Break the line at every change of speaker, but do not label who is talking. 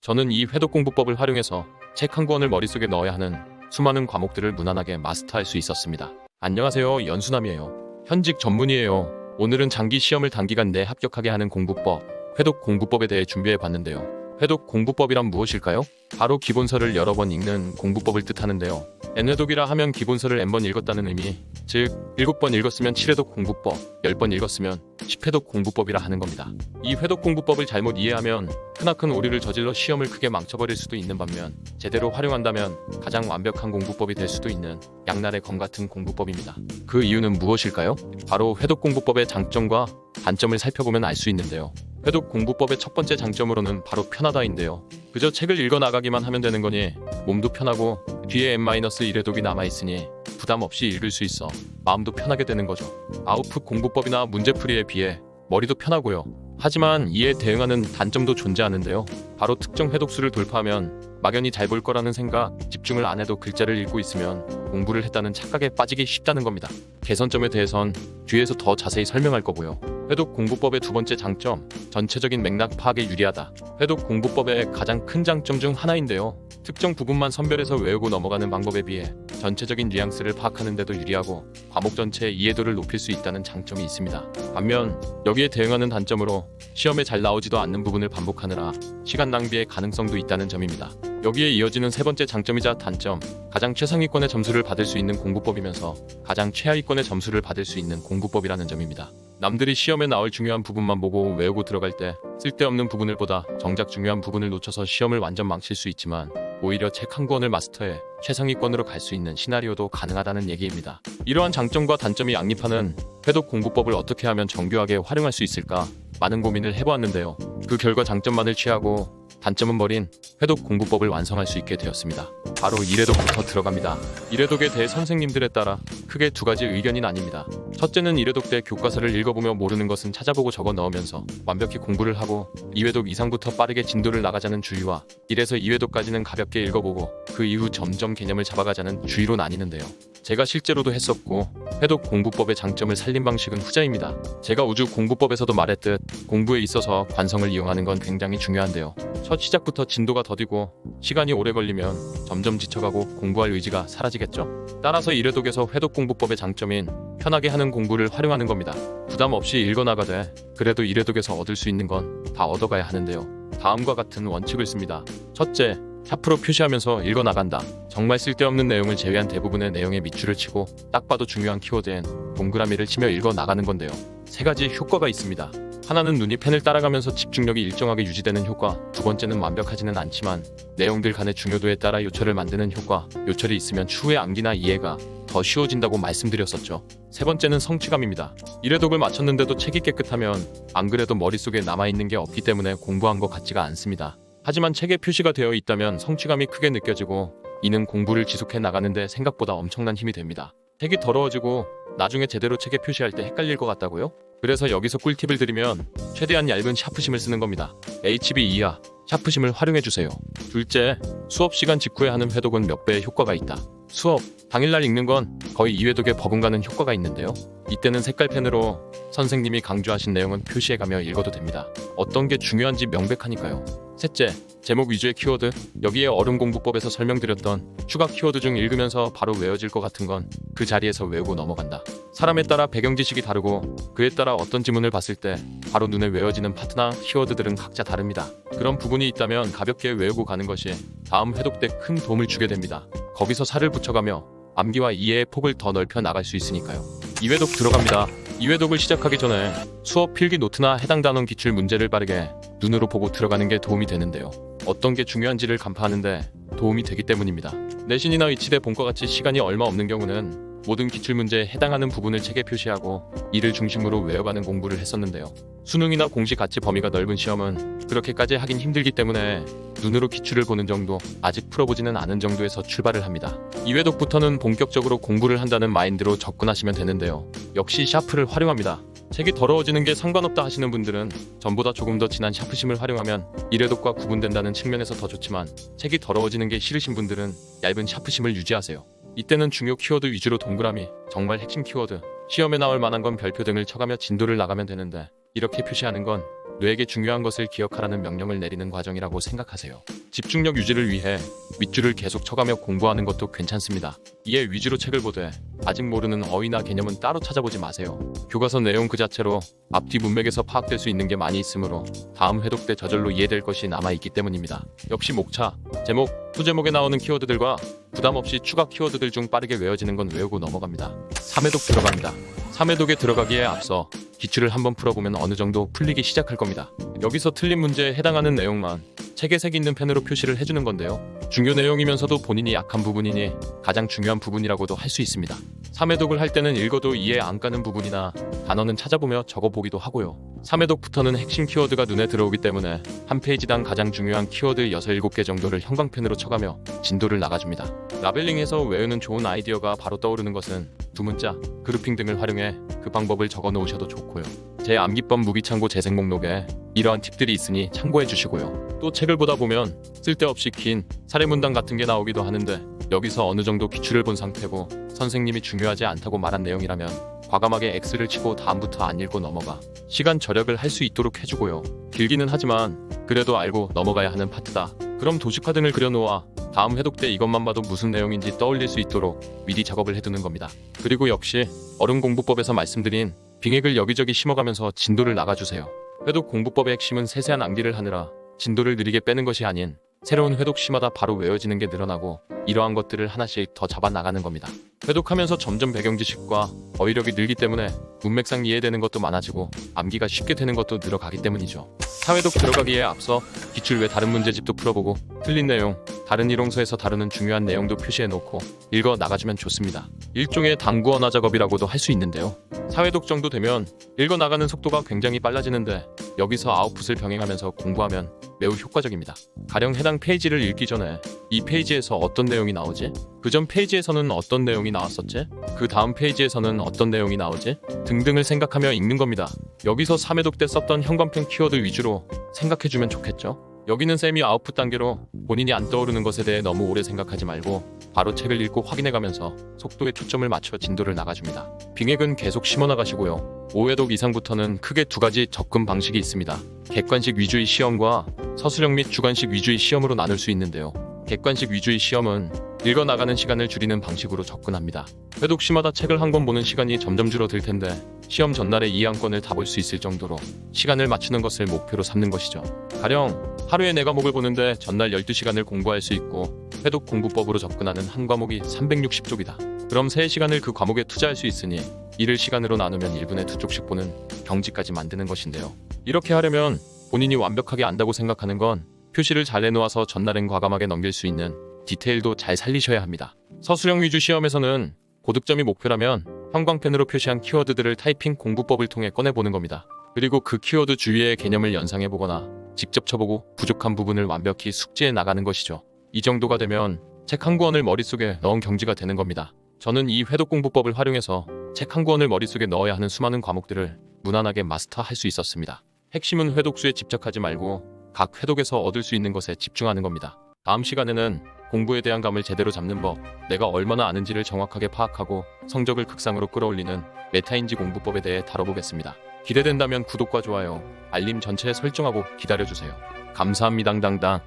저는 이 회독 공부법을 활용해서 책 한 권을 머릿속에 넣어야 하는 수많은 과목들을 무난하게 마스터할 수 있었습니다. 안녕하세요, 연수남이에요. 현직 전문의예요. 오늘은 장기 시험을 단기간 내에 합격하게 하는 공부법, 회독 공부법에 대해 준비해 봤는데요. 회독 공부법이란 무엇일까요? 바로 기본서를 여러 번 읽는 공부법을 뜻하는데요. N회독이라 하면 기본서를 N번 읽었다는 의미, 즉 7번 읽었으면 7회독 공부법, 10번 읽었으면 10회독 공부법이라 하는 겁니다. 이 회독 공부법을 잘못 이해하면 크나큰 오류를 저질러 시험을 크게 망쳐버릴 수도 있는 반면, 제대로 활용한다면 가장 완벽한 공부법이 될 수도 있는 양날의 검 같은 공부법입니다. 그 이유는 무엇일까요? 바로 회독 공부법의 장점과 단점을 살펴보면 알 수 있는데요. 회독 공부법의 첫 번째 장점으로는 바로 편하다인데요. 그저 책을 읽어나가기만 하면 되는 거니 몸도 편하고 뒤에 N-1회독이 남아있으니 부담 없이 읽을 수 있어 마음도 편하게 되는 거죠. 아웃풋 공부법이나 문제풀이에 비해 머리도 편하고요. 하지만 이에 대응하는 단점도 존재하는데요. 바로 특정 회독수를 돌파하면 막연히 잘 볼 거라는 생각, 집중을 안 해도 글자를 읽고 있으면 공부를 했다는 착각에 빠지기 쉽다는 겁니다. 개선점에 대해선 뒤에서 더 자세히 설명할 거고요. 회독 공부법의 두 번째 장점, 전체적인 맥락 파악에 유리하다. 회독 공부법의 가장 큰 장점 중 하나인데요. 특정 부분만 선별해서 외우고 넘어가는 방법에 비해 전체적인 뉘앙스를 파악하는 데도 유리하고 과목 전체의 이해도를 높일 수 있다는 장점이 있습니다. 반면 여기에 대응하는 단점으로 시험에 잘 나오지도 않는 부분을 반복하느라 시간 낭비의 가능성도 있다는 점입니다. 여기에 이어지는 세 번째 장점이자 단점, 가장 최상위권의 점수를 받을 수 있는 공부법이면서 가장 최하위권의 점수를 받을 수 있는 공부법이라는 점입니다. 남들이 시험에 나올 중요한 부분만 보고 외우고 들어갈 때 쓸데없는 부분을 보다 정작 중요한 부분을 놓쳐서 시험을 완전 망칠 수 있지만, 오히려 책 한 권을 마스터해 최상위권으로 갈 수 있는 시나리오도 가능하다는 얘기입니다. 이러한 장점과 단점이 양립하는 회독 공부법을 어떻게 하면 정교하게 활용할 수 있을까 많은 고민을 해보았는데요. 그 결과 장점만을 취하고 단점은 버린 회독 공부법을 완성할 수 있게 되었습니다. 바로 1회독부터 들어갑니다. 1회독에 대해 선생님들에 따라 크게 두 가지 의견이 나뉩니다. 첫째는 1회독 때 교과서를 읽어보며 모르는 것은 찾아보고 적어 넣으면서 완벽히 공부를 하고 2회독 이상부터 빠르게 진도를 나가자는 주의와 1에서 2회독까지는 가볍게 읽어보고 그 이후 점점 개념을 잡아가자는 주의로 나뉘는데요. 제가 실제로도 했었고 회독 공부법의 장점을 살린 방식은 후자입니다. 제가 우주 공부법에서도 말했듯 공부에 있어서 관성을 이용하는 건 굉장히 중요한데요. 첫 시작부터 진도가 더디고 시간이 오래 걸리면 점점 지쳐가고 공부할 의지가 사라지겠죠. 따라서 1회독에서 회독 공부법의 장점인 편하게 하는 공부를 활용하는 겁니다. 부담 없이 읽어나가되 그래도 1회독에서 얻을 수 있는 건 다 얻어가야 하는데요. 다음과 같은 원칙을 씁니다. 첫째, 샤프로 표시하면서 읽어나간다. 정말 쓸데없는 내용을 제외한 대부분의 내용에 밑줄을 치고 딱 봐도 중요한 키워드엔 동그라미를 치며 읽어나가는 건데요. 세 가지 효과가 있습니다. 하나는 눈이 펜을 따라가면서 집중력이 일정하게 유지되는 효과, 두 번째는 완벽하지는 않지만 내용들 간의 중요도에 따라 요철을 만드는 효과, 요철이 있으면 추후의 암기나 이해가 더 쉬워진다고 말씀드렸었죠. 세 번째는 성취감입니다. 1회독을 마쳤는데도 책이 깨끗하면 안 그래도 머릿속에 남아있는 게 없기 때문에 공부한 것 같지가 않습니다. 하지만 책에 표시가 되어 있다면 성취감이 크게 느껴지고 이는 공부를 지속해 나가는데 생각보다 엄청난 힘이 됩니다. 책이 더러워지고 나중에 제대로 책에 표시할 때 헷갈릴 것 같다고요? 그래서 여기서 꿀팁을 드리면 최대한 얇은 샤프심을 쓰는 겁니다. HB 이하 샤프심을 활용해주세요. 둘째, 수업 시간 직후에 하는 회독은 몇 배의 효과가 있다. 수업 당일날 읽는 건 거의 2회독에 버금가는 효과가 있는데요. 이때는 색깔펜으로 선생님이 강조하신 내용은 표시해가며 읽어도 됩니다. 어떤 게 중요한지 명백하니까요. 셋째, 제목 위주의 키워드. 여기에 어른 공부법에서 설명드렸던 추가 키워드 중 읽으면서 바로 외워질 것 같은 건 그 자리에서 외우고 넘어간다. 사람에 따라 배경 지식이 다르고 그에 따라 어떤 지문을 봤을 때 바로 눈에 외워지는 파트나 키워드들은 각자 다릅니다. 그런 부분이 있다면 가볍게 외우고 가는 것이 다음 회독 때 큰 도움을 주게 됩니다. 거기서 살을 붙여가며 암기와 이해의 폭을 더 넓혀 나갈 수 있으니까요. 2회독 들어갑니다. 2회독을 시작하기 전에 수업 필기 노트나 해당 단원 기출 문제를 빠르게 눈으로 보고 들어가는 게 도움이 되는데요. 어떤 게 중요한지를 간파하는데 도움이 되기 때문입니다. 내신이나 의치대 본과 같이 시간이 얼마 없는 경우는 모든 기출문제에 해당하는 부분을 책에 표시하고 이를 중심으로 외워가는 공부를 했었는데요. 수능이나 공시 같이 범위가 넓은 시험은 그렇게까지 하긴 힘들기 때문에 눈으로 기출을 보는 정도, 아직 풀어보지는 않은 정도에서 출발을 합니다. 2회독부터는 본격적으로 공부를 한다는 마인드로 접근하시면 되는데요. 역시 샤프를 활용합니다. 책이 더러워지는 게 상관없다 하시는 분들은 전보다 조금 더 진한 샤프심을 활용하면 1회독과 구분된다는 측면에서 더 좋지만, 책이 더러워지는 게 싫으신 분들은 얇은 샤프심을 유지하세요. 이때는 중요 키워드 위주로 동그라미, 정말 핵심 키워드, 시험에 나올 만한 건 별표 등을 쳐가며 진도를 나가면 되는데, 이렇게 표시하는 건 뇌에게 중요한 것을 기억하라는 명령을 내리는 과정이라고 생각하세요. 집중력 유지를 위해 윗줄을 계속 쳐가며 공부하는 것도 괜찮습니다. 이에 위주로 책을 보되 아직 모르는 어휘나 개념은 따로 찾아보지 마세요. 교과서 내용 그 자체로 앞뒤 문맥에서 파악될 수 있는 게 많이 있으므로 다음 회독 때 저절로 이해될 것이 남아있기 때문입니다. 역시 목차, 제목, 소제목에 나오는 키워드들과 부담 없이 추가 키워드들 중 빠르게 외워지는 건 외우고 넘어갑니다. 3회독 들어갑니다. 3회독에 들어가기에 앞서 기출을 한번 풀어보면 어느 정도 풀리기 시작할 겁니다. 여기서 틀린 문제에 해당하는 내용만 책에 색 있는 펜으로 표시를 해주는 건데요. 중요 내용이면서도 본인이 약한 부분이니 가장 중요한 부분이라고도 할 수 있습니다. 3회독을 할 때는 읽어도 이해 안 가는 부분이나 단어는 찾아보며 적어보기도 하고요. 3회독부터는 핵심 키워드가 눈에 들어오기 때문에 한 페이지당 가장 중요한 키워드 6, 7개 정도를 형광펜으로 쳐가며 진도를 나가줍니다. 라벨링에서 외우는 좋은 아이디어가 바로 떠오르는 것은 두 문자, 그룹핑 등을 활용해 그 방법을 적어 놓으셔도 좋고요. 제 암기법 무기창고 재생 목록에 이러한 팁들이 있으니 참고해 주시고요. 또 책을 보다 보면 쓸데없이 긴 사례문단 같은 게 나오기도 하는데 여기서 어느 정도 기출을 본 상태고 선생님이 중요하지 않다고 말한 내용이라면 과감하게 X를 치고 다음부터 안 읽고 넘어가 시간 절약을 할 수 있도록 해주고요. 길기는 하지만 그래도 알고 넘어가야 하는 파트다. 그럼 도식화 등을 그려놓아 다음 회독 때 이것만 봐도 무슨 내용인지 떠올릴 수 있도록 미리 작업을 해두는 겁니다. 그리고 역시 어른공부법에서 말씀드린 빙액을 여기저기 심어가면서 진도를 나가주세요. 회독 공부법의 핵심은 세세한 암기를 하느라 진도를 느리게 빼는 것이 아닌 새로운 회독 시마다 바로 외워지는 게 늘어나고 이러한 것들을 하나씩 더 잡아 나가는 겁니다. 회독하면서 점점 배경 지식과 어휘력이 늘기 때문에 문맥상 이해되는 것도 많아지고 암기가 쉽게 되는 것도 늘어가기 때문이죠. 4회독 들어가기에 앞서 기출 외 다른 문제집도 풀어보고 틀린 내용, 다른 이론서에서 다루는 중요한 내용도 표시해 놓고 읽어 나가주면 좋습니다. 일종의 당구 언어 작업이라고도 할 수 있는데요. 4회독 정도 되면 읽어 나가는 속도가 굉장히 빨라지는데 여기서 아웃풋을 병행하면서 공부하면 매우 효과적입니다. 가령 해당 페이지를 읽기 전에 이 페이지에서 어떤 내용이 나오지? 그 전 페이지에서는 어떤 내용이 나왔었지? 그 다음 페이지에서는 어떤 내용이 나오지? 등등을 생각하며 읽는 겁니다. 여기서 3회독 때 썼던 형광펜 키워드 위주로 생각해주면 좋겠죠? 여기는 세미 아웃풋 단계로 본인이 안 떠오르는 것에 대해 너무 오래 생각하지 말고 바로 책을 읽고 확인해가면서 속도에 초점을 맞춰 진도를 나가줍니다. 빙액은 계속 심어나가시고요. 5회독 이상부터는 크게 두 가지 접근 방식이 있습니다. 객관식 위주의 시험과 서술형 및 주관식 위주의 시험으로 나눌 수 있는데요. 객관식 위주의 시험은 읽어 나가는 시간을 줄이는 방식으로 접근합니다. 회독 시마다 책을 한 권 보는 시간이 점점 줄어들 텐데 시험 전날에 이 한 권을 다 볼 수 있을 정도로 시간을 맞추는 것을 목표로 삼는 것이죠. 가령 하루에 4과목을 보는데 전날 12시간을 공부할 수 있고 회독 공부법으로 접근하는 한 과목이 360쪽이다. 그럼 3시간을 그 과목에 투자할 수 있으니 이를 시간으로 나누면 1분에 2쪽씩 보는 경지까지 만드는 것인데요. 이렇게 하려면 본인이 완벽하게 안다고 생각하는 건 표시를 잘 내놓아서 전날엔 과감하게 넘길 수 있는 디테일도 잘 살리셔야 합니다. 서술형 위주 시험에서는 고득점이 목표라면 형광펜으로 표시한 키워드들을 타이핑 공부법을 통해 꺼내보는 겁니다. 그리고 그 키워드 주위의 개념을 연상해보거나 직접 쳐보고 부족한 부분을 완벽히 숙지해 나가는 것이죠. 이 정도가 되면 책 한 권을 머릿속에 넣은 경지가 되는 겁니다. 저는 이 회독 공부법을 활용해서 책 한 권을 머릿속에 넣어야 하는 수많은 과목들을 무난하게 마스터할 수 있었습니다. 핵심은 회독수에 집착하지 말고 각 회독에서 얻을 수 있는 것에 집중하는 겁니다. 다음 시간에는 공부에 대한 감을 제대로 잡는 법, 내가 얼마나 아는지를 정확하게 파악하고 성적을 극상으로 끌어올리는 메타인지 공부법에 대해 다뤄보겠습니다. 기대된다면 구독과 좋아요, 알림 전체 설정하고 기다려주세요. 감사합니다. 당당.